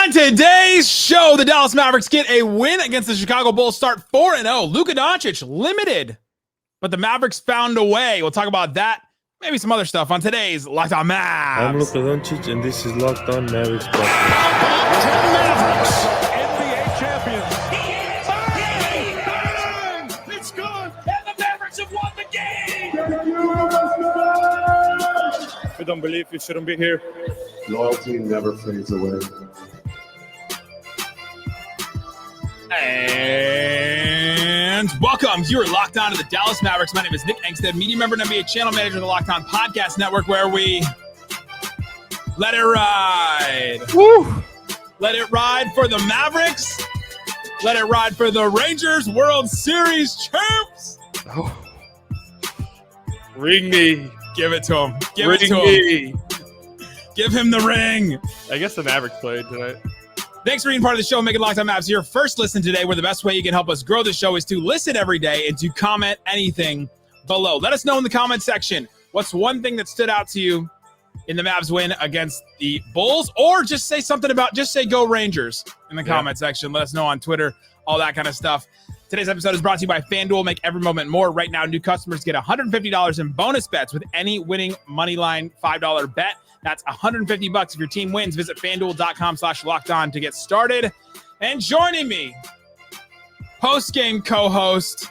On today's show, the Dallas Mavericks get a win against the Chicago Bulls, start 4-0. Luka Doncic limited, but the Mavericks found a way. We'll talk about that, maybe some other stuff on today's Locked On Mavs. I'm Luka Doncic, and this is Locked On Mavericks. Mavericks, NBA champions. It's good, and the Mavericks have won the game. If you don't believe, you shouldn't be here. Loyalty never fades away. And welcome. You're locked on to the Dallas Mavericks. My name is Nick Angstadt, media member and NBA channel manager of the Locked On Podcast Network, where we let it ride. Woo! Let it ride for the Mavericks. Let it ride for the Rangers World Series champs. Oh. Ring me. Give it to him. Give Ring it to me. him. Give him the ring. I guess the Mavericks played tonight. Thanks for being part of the show, making Locked On Mavs your first listen today, where the best way you can help us grow the show is to listen every day and to comment anything below. Let us know in the comment section what's one thing that stood out to you in the Mavs win against the Bulls, or just say something about, just say go Rangers in the comment section. Let us know on Twitter, all that kind of stuff. Today's episode is brought to you by FanDuel. Make every moment more. Right now, new customers get $150 in bonus bets with any winning moneyline $5 bet. That's $150 if your team wins. Visit FanDuel.com/lockedon to get started. And joining me, post-game co-host,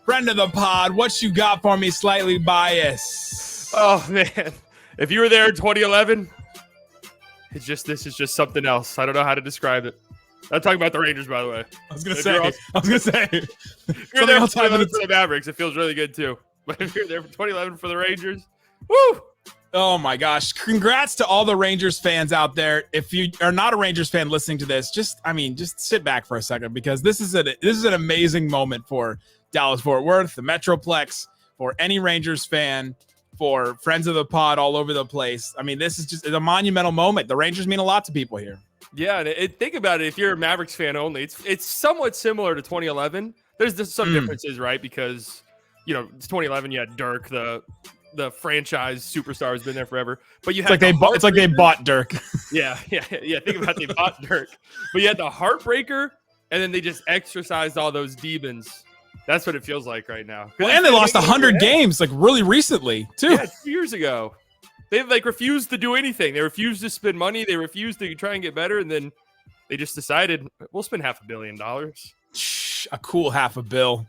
friend of the pod, what you got for me, Slightly Biased? Oh, man. If you were there in 2011, this is just something else. I don't know how to describe it. I'm talking about the Rangers, by the way. I was going to say. If you're there for 2011 for the Mavericks, it feels really good, too. But if you're there for 2011 for the Rangers, woo! Oh my gosh. Congrats to all the Rangers fans out there. If you are not a Rangers fan listening to this, just sit back for a second, because this is an amazing moment for Dallas-Fort Worth, the Metroplex, for any Rangers fan, for friends of the pod all over the place. I mean, this is just a monumental moment. The Rangers mean a lot to people here. Yeah, and think about it. If you're a Mavericks fan only, it's somewhat similar to 2011. There's just some differences, right? Because, it's 2011. You had Dirk, the franchise superstar, has been there forever. But you had it's like they bought Dirk. Yeah. Think about they bought Dirk. But you had the heartbreaker, and then they just exercised all those demons. That's what it feels like right now. Well, and they lost 100 games really recently too. Yeah, 2 years ago. They refused to do anything. They refused to spend money. They refused to try and get better, and then they just decided we'll spend $500 million. A cool $500 million.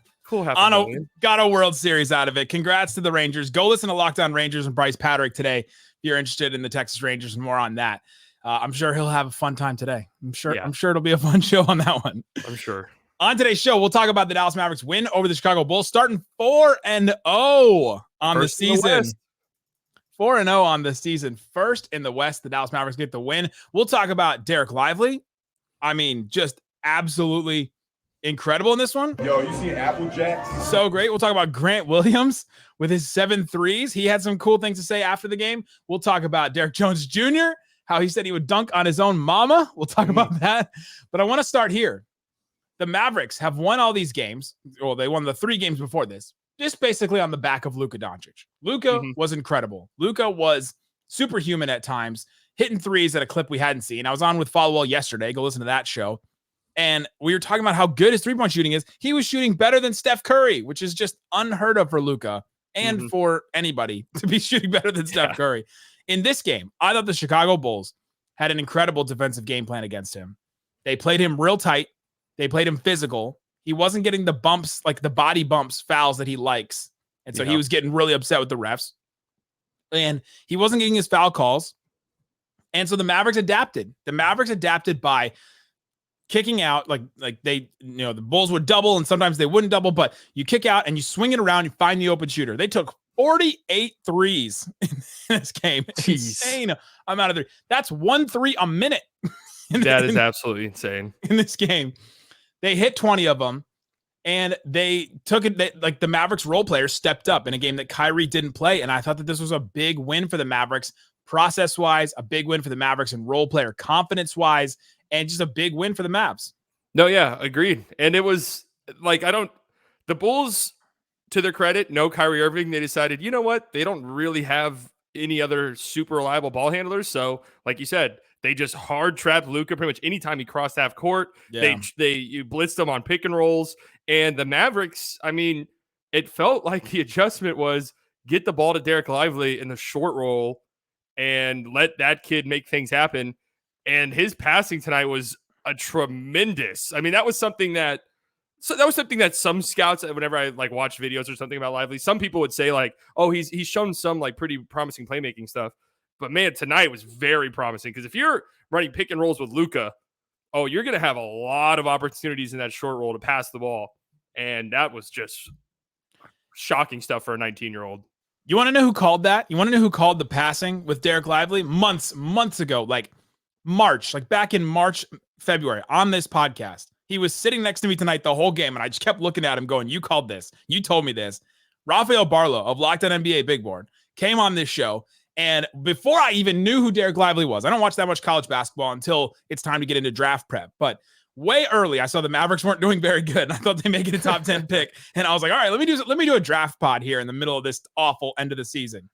Got a World Series out of it. Congrats to the Rangers. Go listen to Locked On Rangers and Bryce Patrick today if you're interested in the Texas Rangers and more on that. I'm sure he'll have a fun time today. I'm sure it'll be a fun show on that one. I'm sure. On today's show, we'll talk about the Dallas Mavericks win over the Chicago Bulls, starting 4-0 on the season. 4-0 on the season. First in the West, the Dallas Mavericks get the win. We'll talk about Dereck Lively. I mean, just absolutely incredible in this one. Yo, you see Apple Jacks? So great. We'll talk about Grant Williams with his 7 threes. He had some cool things to say after the game. We'll talk about Derrick Jones Jr., how he said he would dunk on his own mama. We'll talk about that. But I want to start here. The Mavericks have won all these games. Well, they won the 3 games before this, just basically on the back of Luka Doncic. Luka was incredible. Luka was superhuman at times, hitting threes at a clip we hadn't seen. I was on with Followell yesterday. Go listen to that show. And we were talking about how good his three-point shooting is. He was shooting better than Steph Curry, which is just unheard of for Luka and for anybody to be shooting better than Steph Curry. In this game, I thought the Chicago Bulls had an incredible defensive game plan against him. They played him real tight. They played him physical. He wasn't getting the bumps, like the body bumps, fouls that he likes. And so he was getting really upset with the refs. And he wasn't getting his foul calls. And so the Mavericks adapted. The Mavericks adapted by kicking out, like they, the Bulls would double and sometimes they wouldn't double, but you kick out and you swing it around and find the open shooter. They took 48 threes in this game. Insane amount of 3. That's 1 3 a minute. That is absolutely insane. In this game, they hit 20 of them, and they took it. Like the Mavericks role players stepped up in a game that Kyrie didn't play, and I thought that this was a big win for the Mavericks, process-wise, a big win for the Mavericks, and role player confidence-wise, and just a big win for the Mavs. No, yeah, agreed. And it was the Bulls, to their credit, no Kyrie Irving. They decided, you know what? They don't really have any other super reliable ball handlers. So, like you said, They just hard trapped Luka pretty much anytime he crossed half court. Yeah. You blitzed him on pick and rolls. And the Mavericks, I mean, it felt like the adjustment was get the ball to Dereck Lively in the short roll and let that kid make things happen. And his passing tonight was a tremendous. I mean, that was something that some scouts, whenever I like watch videos or something about Lively, some people would say like, oh, he's shown some like pretty promising playmaking stuff. But man, tonight was very promising because if you're running pick and rolls with Luka, oh, you're going to have a lot of opportunities in that short roll to pass the ball. And that was just shocking stuff for a 19-year-old. You want to know who called that? You want to know who called the passing with Dereck Lively? Months ago, like March, like back in March, February on this podcast. He was sitting next to me tonight the whole game, and I just kept looking at him going, you called this. You told me this. Rafael Barlow of Locked On NBA Big Board came on this show. And before I even knew who Dereck Lively was, I don't watch that much college basketball until it's time to get into draft prep. But way early, I saw the Mavericks weren't doing very good. And I thought they'd make it a top 10 pick. And I was like, all right, let me do a draft pod here in the middle of this awful end of the season.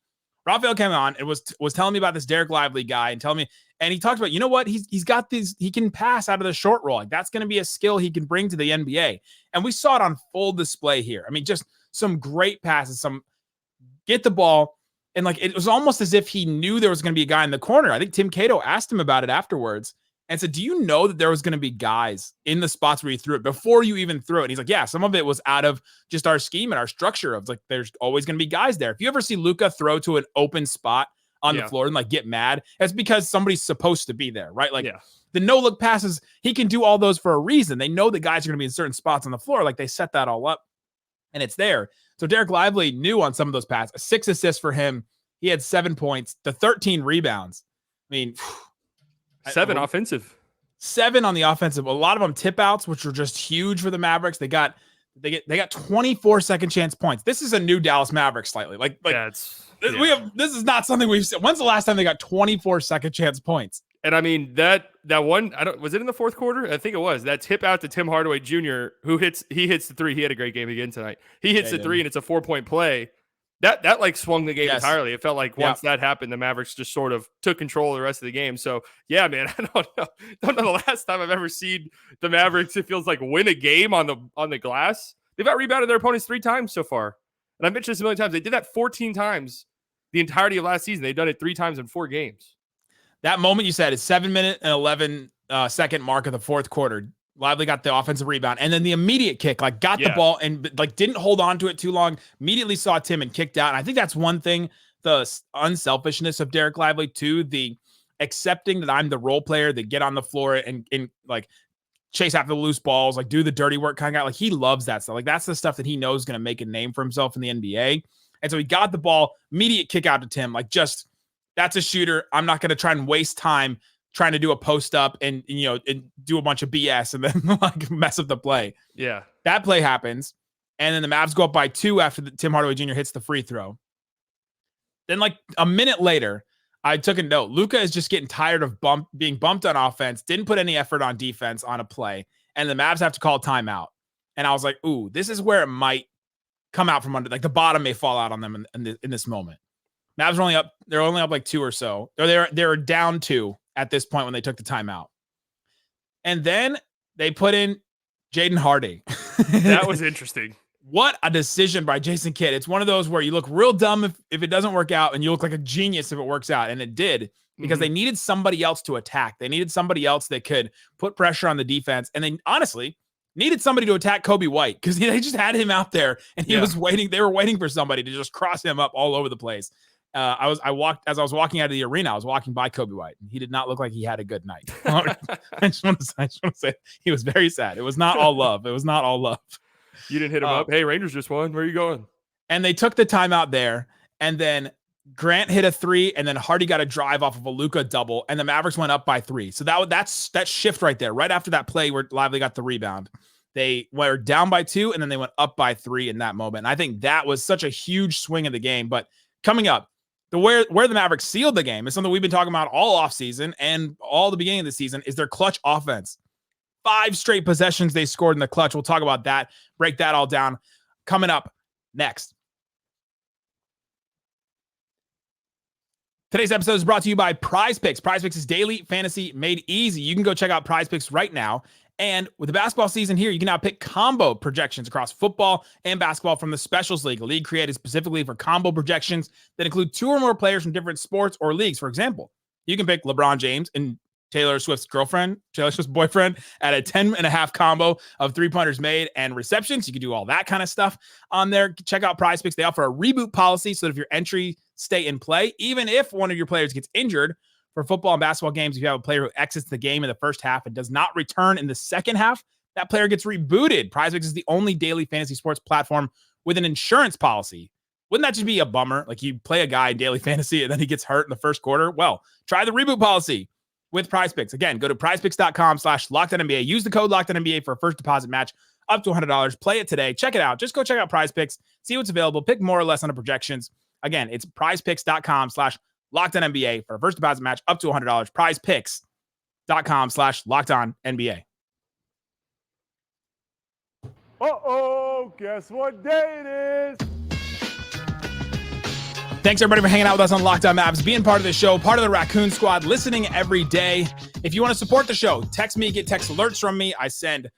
Rafael came on and was telling me about this Dereck Lively guy and he talked about, you know what? He's got these, he can pass out of the short roll. Like that's going to be a skill he can bring to the NBA. And we saw it on full display here. I mean, just some great passes, some get the ball. And like, it was almost as if he knew there was going to be a guy in the corner. I think Tim Cato asked him about it afterwards and said, do you know that there was going to be guys in the spots where you threw it before you even threw it? And he's like, yeah, some of it was out of just our scheme and our structure of like, there's always going to be guys there. If you ever see Luka throw to an open spot on the floor and like get mad, it's because somebody's supposed to be there, right? Like the no look passes, he can do all those for a reason. They know the guys are going to be in certain spots on the floor. Like they set that all up and it's there. So Dereck Lively knew on some of those passes, 6 assists for him. He had 7 points, the 13 rebounds. I mean, 7 offensive. 7 on the offensive. A lot of them tip outs, which were just huge for the Mavericks. They got 24 second chance points. This is a new Dallas Mavericks slightly. This is not something we've seen. When's the last time they got 24 second chance points? And I mean that one, was it in the fourth quarter? I think it was. That tip out to Tim Hardaway Jr., who hits the 3. He had a great game again tonight. He hits the 3 and it's a 4-point play. That like swung the game entirely. It felt like once that happened, the Mavericks just sort of took control of the rest of the game. So yeah, man, I don't know the last time I've ever seen the Mavericks, it feels like, win a game on the glass. They've out rebounded their opponents 3 times so far. And I've mentioned this a million times. They did that 14 times the entirety of last season. They've done it 3 times in 4 games. That moment you said is 7-minute and 11 second mark of the fourth quarter. Lively got the offensive rebound, and then the immediate kick, like got the ball and like didn't hold on to it too long. Immediately saw Tim and kicked out. And I think that's one thing, the unselfishness of Dereck Lively too, the accepting that I'm the role player, that get on the floor and like chase after the loose balls, like do the dirty work kind of guy. Like he loves that stuff. Like that's the stuff that he knows is going to make a name for himself in the NBA. And so he got the ball, immediate kick out to Tim, like just that's a shooter. I'm not going to try and waste time trying to do a post up and do a bunch of BS and then like mess up the play. Yeah. That play happens. And then the Mavs go up by 2 after Tim Hardaway Jr. hits the free throw. Then like a minute later, I took a note. Luka is just getting tired of being bumped on offense. Didn't put any effort on defense on a play. And the Mavs have to call timeout. And I was like, ooh, this is where it might come out from under. Like the bottom may fall out on them in this moment. Mavs are only up. They're only up like 2 or so. Or they're down 2 at this point when they took the timeout. And then they put in JADEN Hardy. That was interesting. What a decision by Jason Kidd. It's one of those where you look real dumb if it doesn't work out, and you look like a genius if it works out. And it did, because they needed somebody else to attack. They needed somebody else that could put pressure on the defense. And they honestly needed somebody to attack Kobe White, because they just had him out there and he was waiting. They were waiting for somebody to just cross him up all over the place. As I was walking out of the arena, I was walking by Kobe White, and he did not look like he had a good night. I just want to say he was very sad. It was not all love. It was not all love. You didn't hit him up. Hey, Rangers just won. Where are you going? And they took the timeout there, and then Grant hit a 3, and then Hardy got a drive off of a Luka double, and the Mavericks went up by 3. So that's that shift right there. Right after that play where Lively got the rebound, they were down by 2, and then they went up by 3 in that moment. And I think that was such a huge swing of the game. But coming up, where the Mavericks sealed the game is something we've been talking about all offseason and all the beginning of the season, is their clutch offense. 5 straight possessions they scored in the clutch. We'll talk about that, break that all down coming up next. Today's episode is brought to you by Prize Picks. Prize Picks is daily fantasy made easy. You can go check out Prize Picks right now. And with the basketball season here, you can now pick combo projections across football and basketball from the Specials League, a league created specifically for combo projections that include 2 or more players from different sports or leagues. For example, you can pick LeBron James and Taylor Swift's boyfriend at a 10.5 combo of 3-pointers made and receptions. You can do all that kind of stuff on there. Check out Prize Picks. They offer a reboot policy so that if your entry stay in play, even if one of your players gets injured for football and basketball games, if you have a player who exits the game in the first half and does not return in the second half, that player gets rebooted. Prize Picks is the only daily fantasy sports platform with an insurance policy. Wouldn't that just be a bummer? Like you play a guy in daily fantasy and then he gets hurt in the first quarter. Well, try the reboot policy with Prize Picks. Again, go to prizepicks.com/LockedOnNBA. Use the code LockedOnNBA for a first deposit match up to $100. Play it today. Check it out. Just go check out Prize Picks. See what's available. Pick more or less on the projections. Again, it's prizepicks.com/LockedOnNBA for a first deposit match up to $100. prizepicks.com/LockedOnNBA. Uh-oh, guess what day it is? Thanks, everybody, for hanging out with us on Locked On Mavs, being part of the show, part of the Raccoon Squad, listening every day. If you want to support the show, text me, get text alerts from me. I send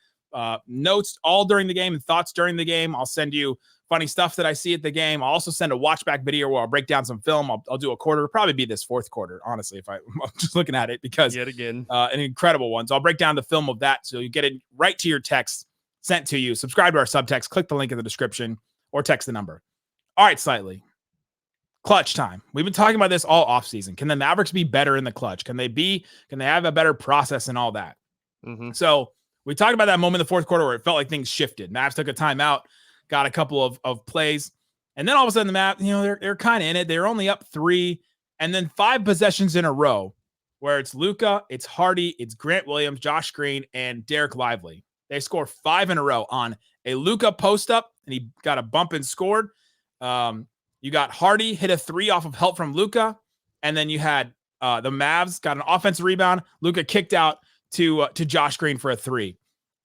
notes all during the game and thoughts during the game. I'll send you funny stuff that I see at the game. I'll also send a watch back video where I'll break down some film. I'll do a quarter. It'll probably be this fourth quarter, honestly, if I'm just looking at it, because yet again, an incredible one. So I'll break down the film of that so you get it right to your text sent to you. Subscribe to our subtext. Click the link in the description or text the number. All right, Slightly. Clutch time. We've been talking about this all offseason. Can the Mavericks be better in the clutch? Can they have a better process and all that? Mm-hmm. So we talked about that moment in the fourth quarter where it felt like things shifted. Mavs took a timeout, got a couple of plays, and then all of a sudden the Mavs, they're kind of in it. They're only up 3, and then 5 possessions in a row where it's Luka, it's Hardy, it's Grant Williams, Josh Green, and Dereck Lively. They score 5 in a row on a Luka post up, and he got a bump and scored. You got Hardy hit a 3 off of help from Luka, and then you had the Mavs got an offensive rebound. Luka kicked out to Josh Green for a 3,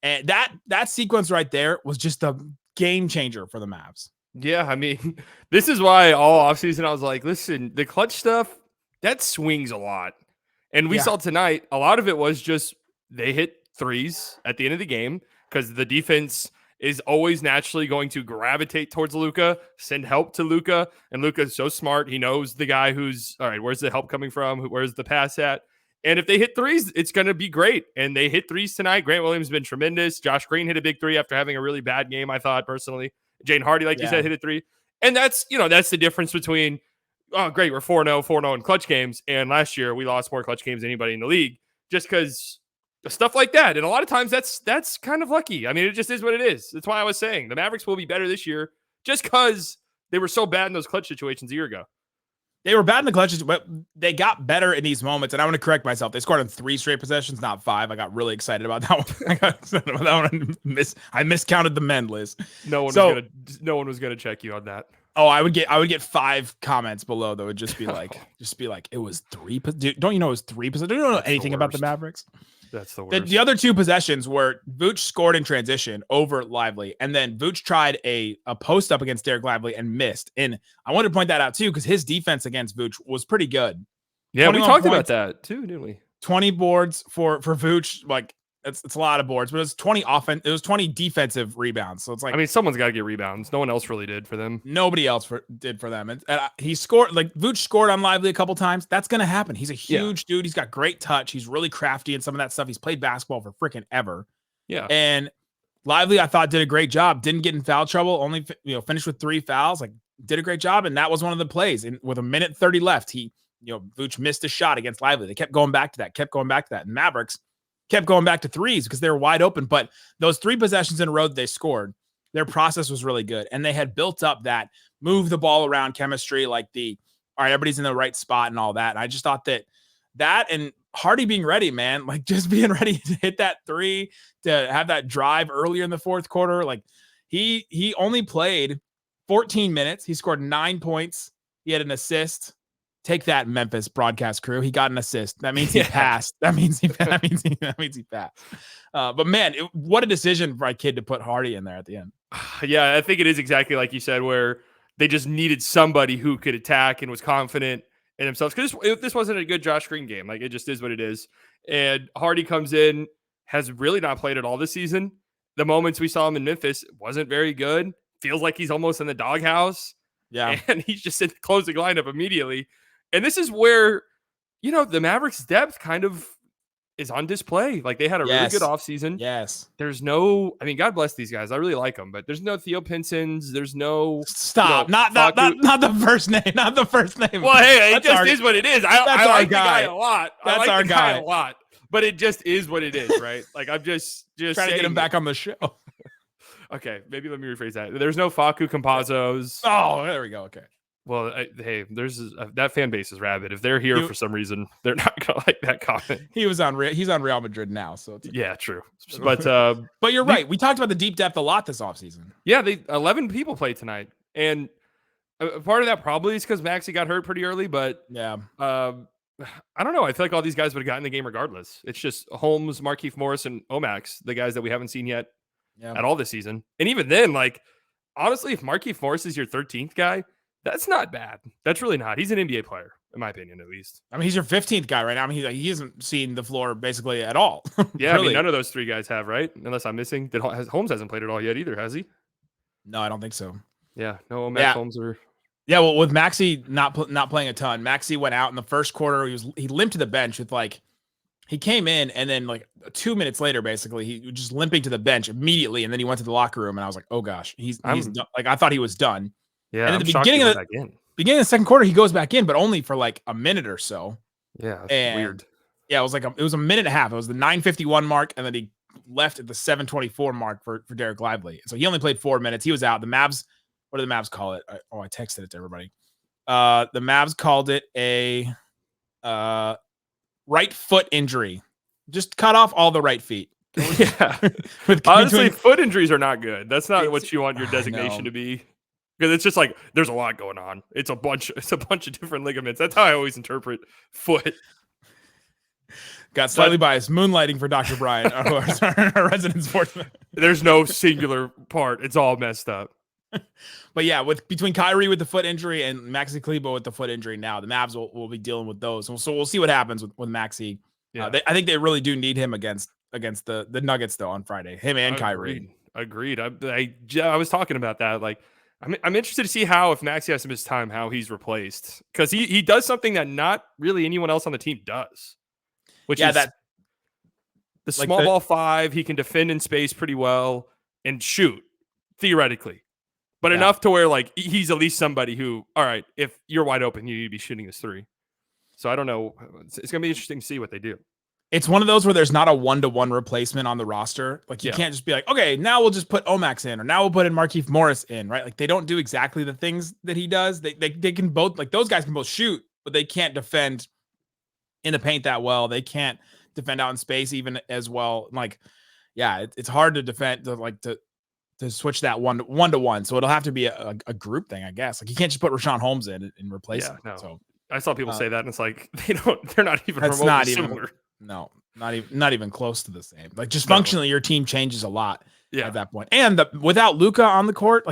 and that sequence right there was just a game changer for the Mavs. Yeah, I mean, this is why all offseason I was like, listen, the clutch stuff that swings a lot, and we saw tonight a lot of it was just they hit threes at the end of the game because the defense is always naturally going to gravitate towards Luka, send help to Luka, and Luka's so smart. He knows the guy who's, all right, where's the help coming from? Where's the pass at? And if they hit threes, it's going to be great. And they hit threes tonight. Grant Williams has been tremendous. Josh Green hit a big 3 after having a really bad game, I thought, personally. Jaden Hardy, like you said, hit a 3. And that's the difference between, oh, great, we're 4-0 in clutch games. And last year, we lost more clutch games than anybody in the league just because stuff like that. And a lot of times that's kind of lucky. I mean, it just is what it is. That's why I was saying the Mavericks will be better this year just because they were so bad in those clutch situations a year ago. They were bad in the clutches, but they got better in these moments. And I want to correct myself. They scored on 3 straight possessions, not 5. I got really excited about that one. I miscounted the men, Liz. No one was gonna check you on that. Oh, I would get 5 comments below that would just be like, it was 3. Dude, don't you know it was 3 possessions? Don't you know anything about the Mavericks? That's the worst. The other 2 possessions were Vooch scored in transition over Lively, and then Vooch tried a post up against Dereck Lively and missed. And I wanted to point that out too because his defense against Vooch was pretty good. Yeah, we talked about that too, didn't we? 20 boards for Vooch, like it's a lot of boards, but it was 20 defensive rebounds. So it's like, I mean, someone's got to get rebounds. No one else really did for them. Nobody else did for them. And he scored, like Vooch scored on Lively a couple times. That's going to happen. He's a huge dude. He's got great touch. He's really crafty and some of that stuff. He's played basketball for freaking ever. Yeah. And Lively, I thought, did a great job. Didn't get in foul trouble. Only finished with 3 fouls. Like, did a great job. And that was one of the plays. And with 1:30 left, Vooch missed a shot against Lively. They kept going back to that. And Mavericks kept going back to threes because they were wide open. But those 3 possessions in a row that they scored, their process was really good. And they had built up that move the ball around chemistry, like all right, everybody's in the right spot and all that. And I just thought that and Hardy being ready, man, like just being ready to hit that 3, to have that drive earlier in the fourth quarter. Like he only played 14 minutes. He scored 9 points. He had an assist. Take that, Memphis broadcast crew. He got an assist. That means he passed. That means he passed. But man, what a decision for a kid to put Hardy in there at the end. Yeah, I think it is exactly like you said, where they just needed somebody who could attack and was confident. in themselves because this wasn't a good Josh Green game. Like, it just is what it is. And Hardy comes in, has really not played at all this season. The moments we saw him in Memphis wasn't very good. Feels like he's almost in the doghouse. Yeah. And he's just in the closing lineup immediately. And this is where, the Mavericks' depth kind of is on display. Like, they had a really good offseason. Yes. There's no, God bless these guys. I really like them, but there's no Theo Pinsons. There's no. Stop. Not the first name. Not the first name. Well, hey, it just is what it is. I like the guy a lot. That's I like our the guy a lot. But it just is what it is, right? Like, I'm just trying to get him back on the show. Okay, maybe let me rephrase that. There's no Facu Campazos. Oh, there we go. Okay. Well, hey, there's that fan base is rabid. If they're here for some reason, they're not gonna like that comment. He's on Real Madrid now, so it's okay. Yeah, true. But you're right. We talked about the deep depth a lot this offseason. Yeah, 11 people played tonight, and part of that probably is because Maxey got hurt pretty early. But yeah, I don't know. I feel like all these guys would have gotten the game regardless. It's just Holmes, Markieff Morris, and Omax, the guys that we haven't seen yet at all this season. And even then, like, honestly, if Markieff Morris is your 13th guy, that's not bad. That's really not. He's an NBA player, in my opinion, at least. I mean, he's your 15th guy right now. I mean, he hasn't seen the floor basically at all. Yeah, really. none of those three guys have, right? Unless I'm missing. Holmes hasn't played at all yet either, has he? No, I don't think so. Yeah, no Omax, Holmes or. Yeah, well, with Maxey not playing a ton, Maxey went out in the first quarter. He limped to the bench with he came in and then 2 minutes later, basically, he was just limping to the bench immediately, and then he went to the locker room, and I was like, oh gosh, he's done. I thought he was done. Yeah, and at the beginning of the second quarter, he goes back in, but only for a minute or so. Yeah, that's weird. Yeah, it was a minute and a half. It was the 9:51 mark, and then he left at the 7:24 mark for Dereck Lively. So he only played 4 minutes. He was out. The Mavs. What do the Mavs call it? I texted it to everybody. The Mavs called it a right foot injury. Just cut off all the right feet. Yeah. Honestly, foot injuries are not good. That's not what you want your designation to be. Because it's just there's a lot going on. It's a bunch of different ligaments. That's how I always interpret foot. Got slightly biased. Moonlighting for Dr. Brian, our resident sportsman. There's no singular part. It's all messed up. But yeah, between Kyrie with the foot injury and Maxey Kleber with the foot injury now, the Mavs will be dealing with those. So we'll see what happens with Maxey. Yeah. I think they really do need him against the Nuggets though on Friday. Him and Kyrie. Agreed. I was talking about that. I'm interested to see how, if Maxey has to miss time, how he's replaced, because he does something that not really anyone else on the team does, which is that the small ball five. He can defend in space pretty well and shoot theoretically. But enough to where he's at least somebody who, all right, if you're wide open, you need to be shooting this three. So I don't know. It's going to be interesting to see what they do. It's one of those where there's not a 1-to-1 replacement on the roster. You can't just be okay, now we'll just put Omax in, or now we'll put in Markieff Morris in, right? They don't do exactly the things that he does. They can both, those guys can both shoot, but they can't defend in the paint that well. They can't defend out in space even as well. It's hard to defend to switch that one to one. So it'll have to be a group thing, I guess. You can't just put Rashawn Holmes in and replace him. No. So I saw people say that, and it's they're not even remotely similar. No, not even close to the same. Functionally, your team changes a lot at that point. And without Luka on the court,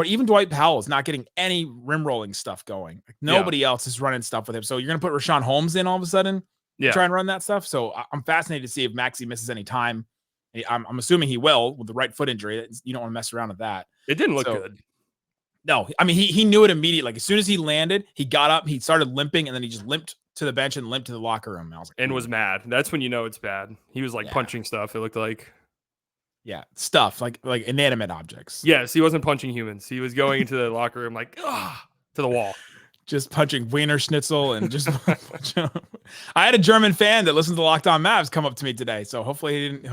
even Dwight Powell is not getting any rim rolling stuff going. Nobody else is running stuff with him. So you're going to put Rashawn Holmes in all of a sudden, try and run that stuff. So I'm fascinated to see if Maxey misses any time. I'm assuming he will with the right foot injury. You don't want to mess around with that. It didn't look good. No, I mean, he knew it immediately. As soon as he landed, he got up, he started limping, and then he just limped to the bench and limped to the locker room. I was was mad. That's when you know it's bad. He was punching stuff. It looked like. Yeah, stuff like inanimate objects. Yes, he wasn't punching humans. He was going into the locker room to the wall. Just punching Wiener Schnitzel and just. I had a German fan that listens to Locked On Mavs come up to me today, so hopefully he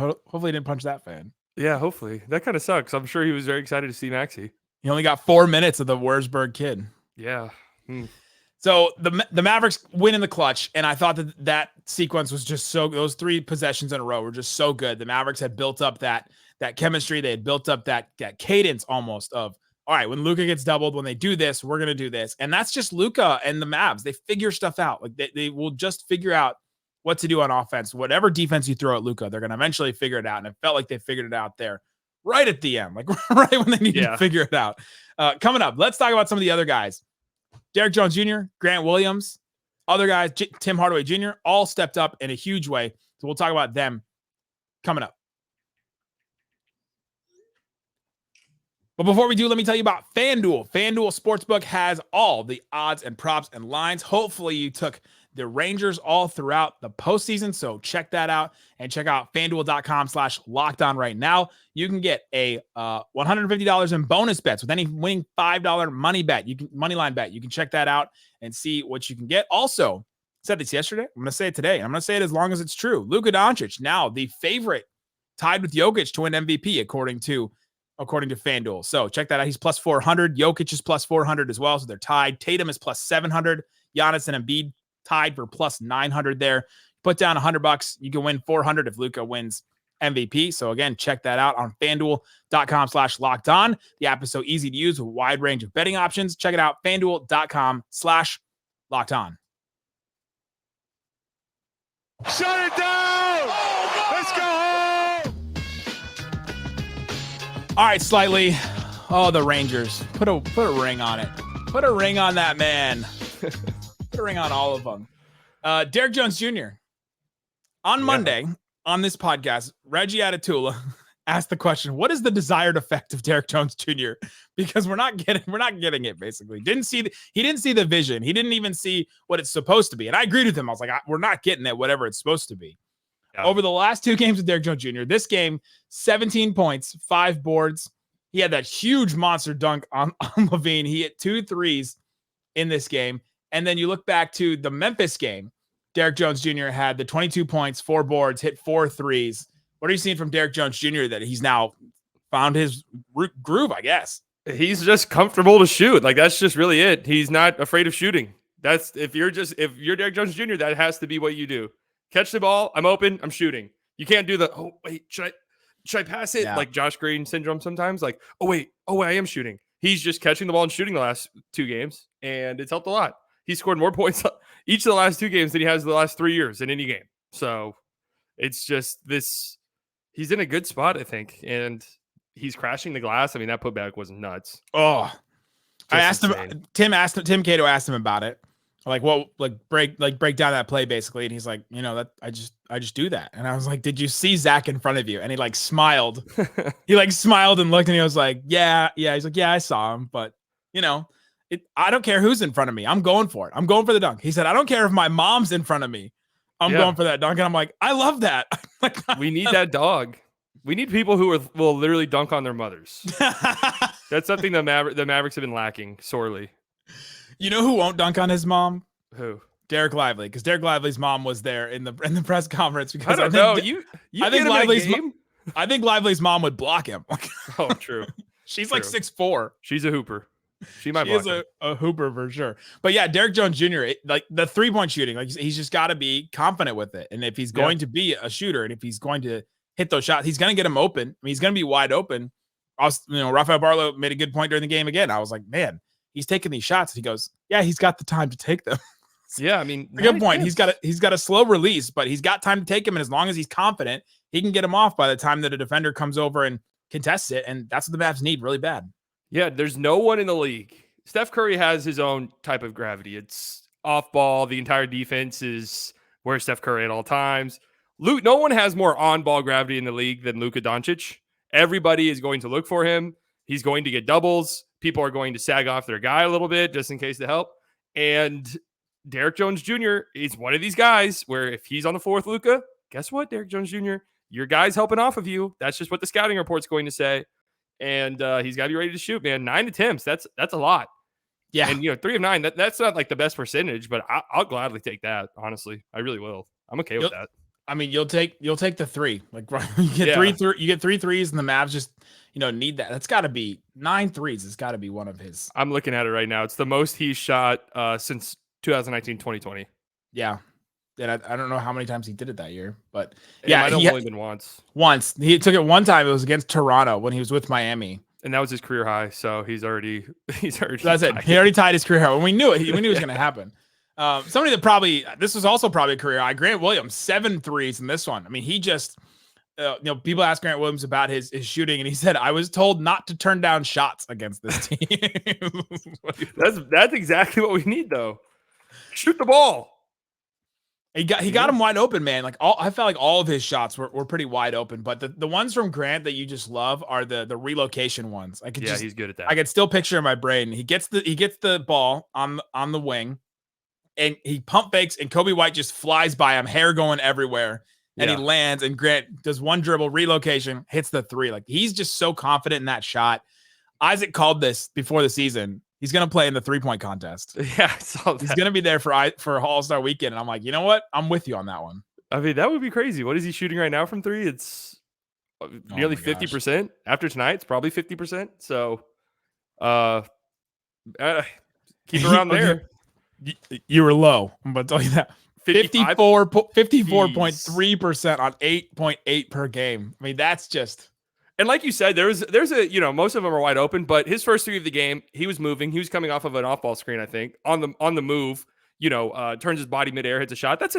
didn't punch that fan. Yeah, hopefully. That kind of sucks. I'm sure he was very excited to see Maxey. He only got 4 minutes of the Wurzburg kid. Yeah. So the Mavericks win in the clutch, and I thought that sequence was just those 3 possessions in a row were just so good. The Mavericks had built up that chemistry. They had built up that cadence almost of, all right, when Luka gets doubled, when they do this, we're going to do this. And that's just Luka and the Mavs. They figure stuff out. They will just figure out what to do on offense. Whatever defense you throw at Luka, they're going to eventually figure it out. And it felt like they figured it out there right at the end, right when they needed to figure it out. Coming up, let's talk about some of the other guys. Dereck Jones Jr., Grant Williams, other guys, Tim Hardaway Jr., all stepped up in a huge way. So we'll talk about them coming up. But before we do, let me tell you about FanDuel. FanDuel Sportsbook has all the odds and props and lines. Hopefully you took the Rangers all throughout the postseason. So check that out and check out FanDuel.com/lockedon right now. You can get a $150 in bonus bets with any winning $5 money line bet. You can check that out and see what you can get. Also, I said this yesterday. I'm going to say it today. I'm going to say it as long as it's true. Luka Doncic, now the favorite, tied with Jokic to win MVP, according to FanDuel. So check that out. He's plus 400. Jokic is plus 400 as well. So they're tied. Tatum is plus 700. Giannis and Embiid tied for plus 900 there. Put down $100. You can win 400 if Luka wins MVP. So again, check that out on FanDuel.com/lockedon. The app is so easy to use with a wide range of betting options. Check it out. FanDuel.com/lockedon. Shut it down! Let's go home! All right, Slightly. Oh, the Rangers. Put a ring on it. Put a ring on that man. Put a ring on all of them. Dereck Jones Jr. On Monday on this podcast, Reggie Atatula asked the question, what is the desired effect of Dereck Jones Jr.? Because we're not getting it, basically. He didn't see the vision. He didn't even see what it's supposed to be. And I agreed with him. I was like, we're not getting it, whatever it's supposed to be. Yeah. Over the last two games with Dereck Jones Jr., this game, 17 points, 5 boards. He had that huge monster dunk on Levine. He hit 2 threes in this game. And then you look back to the Memphis game, Dereck Jones Jr. had the 22 points, 4 boards, hit 4 threes. What are you seeing from Dereck Jones Jr. that he's now found his groove, I guess? He's just comfortable to shoot. Like, that's just really it. He's not afraid of shooting. That's if you're Dereck Jones Jr., that has to be what you do. Catch the ball. I'm open. I'm shooting. You can't do the, oh, wait, should I pass it? Yeah. Like Josh Green syndrome sometimes. Like, oh, wait, I am shooting. He's just catching the ball and shooting the last 2 games, and it's helped a lot. He scored more points each of the last 2 games than he has the last 3 years in any game. So it's just this. He's in a good spot, I think, and he's crashing the glass. I mean, that putback was nuts. Oh, I asked him. Tim Cato asked him about it. Like, what, break down that play basically, and he's like, that I just do that. And I was like, did you see Zach in front of you? And he smiled. He smiled and looked, and he was like, yeah. He's like, yeah, I saw him, but I don't care who's in front of me. I'm going for it. I'm going for the dunk. He said, I don't care if my mom's in front of me. I'm going for that dunk. And I'm like, I love that. We need that dog. We need people who will literally dunk on their mothers. That's something the Mavericks have been lacking sorely. You know who won't dunk on his mom? Who? Dereck Lively, because Dereck Lively's mom was there in the press conference. Because I don't know. I think Lively's mom would block him. Oh, true. She's true. 6'4". She's a hooper. She is a hooper for sure. But yeah, Dereck Jones Jr., the 3-point shooting, he's just got to be confident with it. And if he's going to be a shooter, and if he's going to hit those shots, he's going to get them open. I mean, he's going to be wide open. Rafael Barlow made a good point during the game again. I was like, man, he's taking these shots. He goes, yeah, he's got the time to take them. Yeah, I mean, a good point. He's got a slow release, but he's got time to take him. And as long as he's confident, he can get him off by the time that a defender comes over and contests it. And that's what the Mavs need really bad. Yeah, there's no one in the league. Steph Curry has his own type of gravity. It's off ball. The entire defense is where Steph Curry at all times. No one has more on-ball gravity in the league than Luka Doncic. Everybody is going to look for him. He's going to get doubles. People are going to sag off their guy a little bit just in case to help. And Dereck Jones Jr. is one of these guys where if he's on the floor with Luka, guess what, Dereck Jones Jr.? Your guy's helping off of you. That's just what the scouting report's going to say. And he's got to be ready to shoot, man. 9 attempts. That's a lot. Yeah. And, 3 of 9, that's not the best percentage, but I'll gladly take that, honestly. I really will. I'm okay with that. I mean, you'll take the 3. You get 3 threes, and the Mavs just, need that. That's got to be 9 threes. It's got to be one of his. I'm looking at it right now. It's the most he's shot since 2019-2020. Yeah. And I don't know how many times he did it that year, but it might have only been once. Once. He took it one time. It was against Toronto when he was with Miami. And that was his career high. So he's already That's it. He already tied his career high. When we knew it. We knew it was going to happen. Somebody that this was also probably a career high. Grant Williams, 7 threes in this one. I mean, he just people ask Grant Williams about his shooting, and he said, "I was told not to turn down shots against this team." That's exactly what we need, though. Shoot the ball. He got him wide open, man. Like I felt like all of his shots were pretty wide open, but the ones from Grant that you just love are the relocation ones. He's good at that. I could still picture in my brain. He gets the ball on the wing, and he pump fakes, and Kobe White just flies by him, hair going everywhere, and he lands. And Grant does one dribble, relocation, hits the three. Like he's just so confident in that shot. Isaac called this before the season. He's going to play in the 3-point contest. Yeah, I saw that. He's going to be there for All-Star Weekend. And I'm like, you know what? I'm with you on that one. I mean, that would be crazy. What is he shooting right now from three? It's nearly 50%. After tonight, it's probably 50%. So keep it around there. You were low. I'm going to tell you that. 54.3% on 8.8 per game. I mean, that's just... And like you said, there's a, most of them are wide open, but his first three of the game, he was moving. He was coming off of an off-ball screen, I think, on the move, turns his body midair, hits a shot. Don't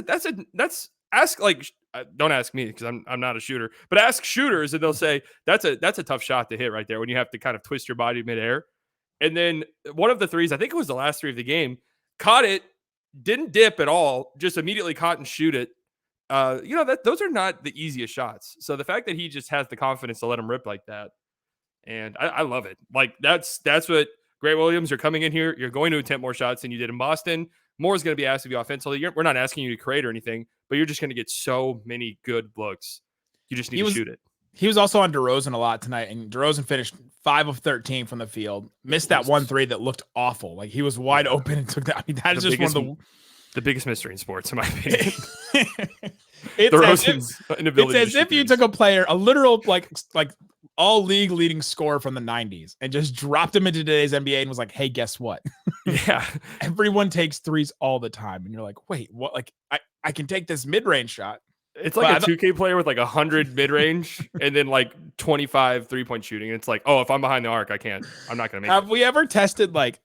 ask me because I'm not a shooter, but ask shooters and they'll say that's a tough shot to hit right there when you have to kind of twist your body midair. And then one of the threes, I think it was the last three of the game, caught it, didn't dip at all, just immediately caught and shoot it. Those are not the easiest shots. So the fact that he just has the confidence to let him rip like that, and I love it. Like that's what Grant Williams. You're coming in here. You're going to attempt more shots than you did in Boston. More is going to be asked of you offensively. We're not asking you to create or anything, but you're just going to get so many good looks. You just need to shoot it. He was also on DeRozan a lot tonight, and DeRozan finished 5 of 13 from the field. Missed that 1-3 that looked awful. Like he was wide open and took that. I mean, that is just one of the biggest mystery in sports, in my opinion. It's as if you took a player, a literal like all league leading scorer from the 90s, and just dropped him into today's NBA and was like, "Hey, guess what? Yeah, everyone takes threes all the time." And you're like, "Wait, what? Like I can take this mid-range shot." It's like a 2K player with like 100 mid-range and then like 25 3-point shooting. And it's like, oh, if I'm behind the arc, I'm not gonna make it. Have we ever tested like,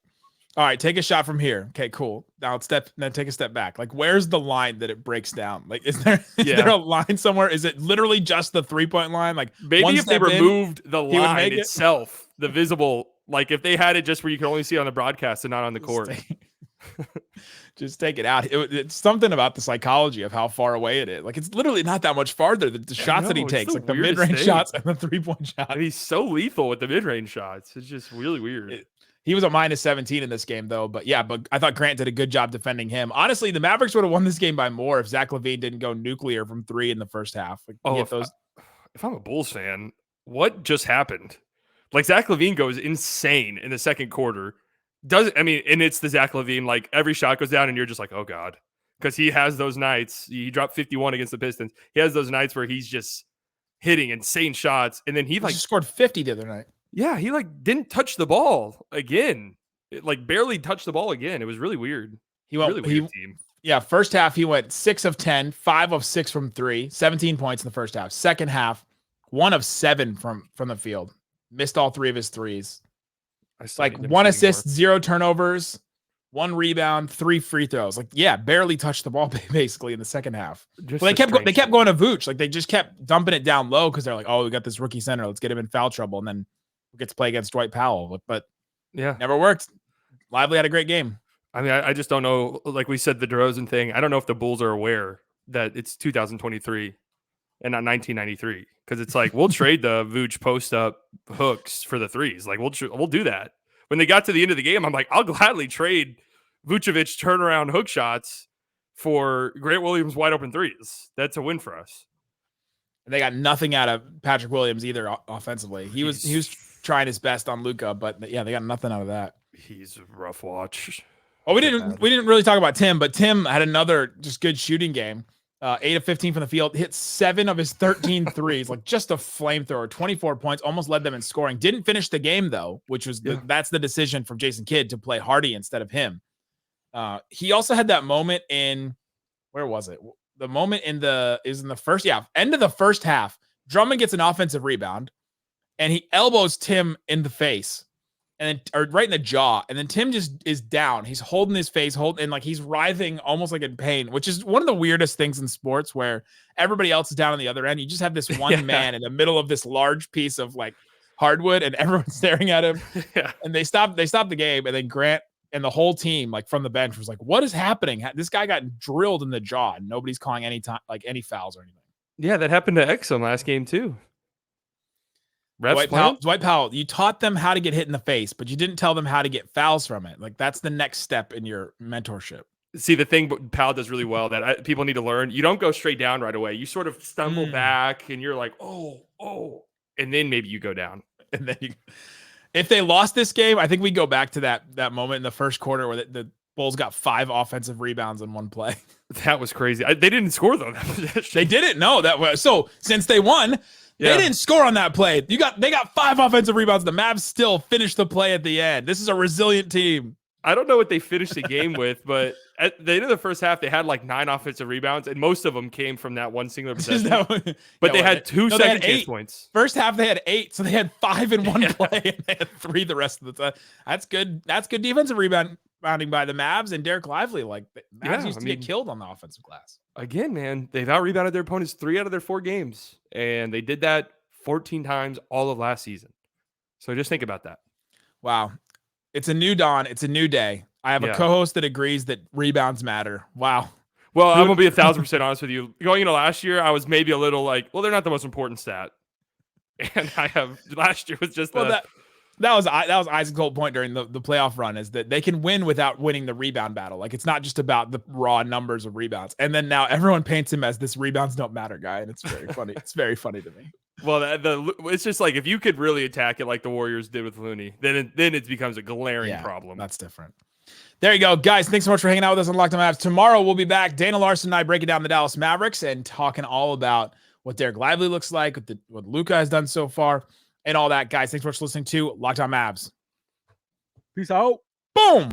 all right, take a shot from here. Okay, cool. Now take a step back. Like, where's the line that it breaks down? Like, is there a line somewhere? Is it literally just the 3-point line? Like, maybe if they removed the line itself, the visible, like if they had it just where you can only see it on the broadcast and not on the court. Just take it out. It's something about the psychology of how far away it is. Like, it's literally not that much farther. The shots that he takes, like the mid-range shots and the 3-point shot. And he's so lethal with the mid-range shots. It's just really weird. He was a -17 in this game, though. But I thought Grant did a good job defending him. Honestly, the Mavericks would have won this game by more if Zach LaVine didn't go nuclear from 3 in the first half. Like, if I'm a Bulls fan, what just happened? Like, Zach LaVine goes insane in the second quarter. And it's the Zach LaVine, like every shot goes down and you're just like, oh God, because he has those nights. He dropped 51 against the Pistons. He has those nights where he's just hitting insane shots. And then he like scored 50 the other night. Yeah. He like didn't touch the ball again. It barely touched the ball again. It was really weird. Team. Yeah. First half, he went 6 of 10, 5 of 6 from 3, 17 points in the first half. Second half, 1 of 7 from the field. Missed all 3 of his threes. Like 1 assist, 0 turnovers, 1 rebound, 3 free throws. Like, barely touched the ball basically in the second half. But they kept going to Vooch. Like, they just kept dumping it down low because they're like, oh, we got this rookie center. Let's get him in foul trouble. And then we get to play against Dwight Powell. But never worked. Lively had a great game. I mean, I just don't know. Like we said, the DeRozan thing. I don't know if the Bulls are aware that it's 2023 and not 1993. Because it's like, we'll trade the Vooch post-up hooks for the threes. Like, we'll do that. When they got to the end of the game, I'm like, I'll gladly trade Vucevic turnaround hook shots for Grant Williams wide open threes. That's a win for us. They got nothing out of Patrick Williams either offensively. He was trying his best on Luka, but they got nothing out of that. He's a rough watch. Oh, we didn't really talk about Tim, but Tim had another just good shooting game. 8 of 15 from the field, hit 7 of his 13 threes, like just a flamethrower, 24 points, almost led them in scoring. Didn't finish the game though, which was that's the decision from Jason Kidd to play Hardy instead of him. He also had that moment in, where was it? The moment in the end of the first half. Drummond gets an offensive rebound and he elbows Tim in the face. and then or right in the jaw, and then Tim just is down. He's holding his face, and like he's writhing almost like in pain, which is one of the weirdest things in sports where everybody else is down on the other end. You just have this one man in the middle of this large piece of like hardwood, and everyone's staring at him. And they stopped the game, and then Grant and the whole team, like from the bench, was like, "What is happening? This guy got drilled in the jaw, and nobody's calling any fouls or anything." Yeah, that happened to Exum last game too. Dwight Powell, you taught them how to get hit in the face, but you didn't tell them how to get fouls from it. Like that's the next step in your mentorship. See, the thing Powell does really well that people need to learn, you don't go straight down right away. You sort of stumble back, and you're like, oh, and then maybe you go down. And then if they lost this game, I think we go back to that moment in the first quarter where the Bulls got 5 offensive rebounds in one play. That was crazy. They didn't score though. They didn't. No, so since they won. They didn't score on that play. They got 5 offensive rebounds. The Mavs still finished the play at the end. This is a resilient team. I don't know what they finished the game with, but at the end of the first half, they had like 9 offensive rebounds, and most of them came from that one singular possession. But they had 2 second chance points. First half, they had 8, so they had 5 in one play, and they had 3 the rest of the time. That's good. That's good defensive rebounding by the Mavs and Dereck Lively. Like the Mavs used to get killed on the offensive glass. Again, man, they've out-rebounded their opponents 3 out of their 4 games, and they did that 14 times all of last season. So just think about that. Wow. It's a new dawn. It's a new day. I have a co-host that agrees that rebounds matter. Wow. Well, I'm going to be 1,000% honest with you. Going into last year, I was maybe a little like, well, they're not the most important stat. And last year was just that was Isaac's whole point during the playoff run, is that they can win without winning the rebound battle. Like it's not just about the raw numbers of rebounds. And then now everyone paints him as this rebounds don't matter guy, and it's very funny. It's very funny to me. Well, it's just like if you could really attack it like the Warriors did with Looney, then it becomes a glaring problem. That's different. There you go, guys. Thanks so much for hanging out with us on Locked On Mavs. Tomorrow we'll be back. Dana Larson and I breaking down the Dallas Mavericks and talking all about what Dereck Lively looks like, what Luka has done so far, and all that. Guys, thanks so much for listening to Locked On Mavs. Peace out. Boom.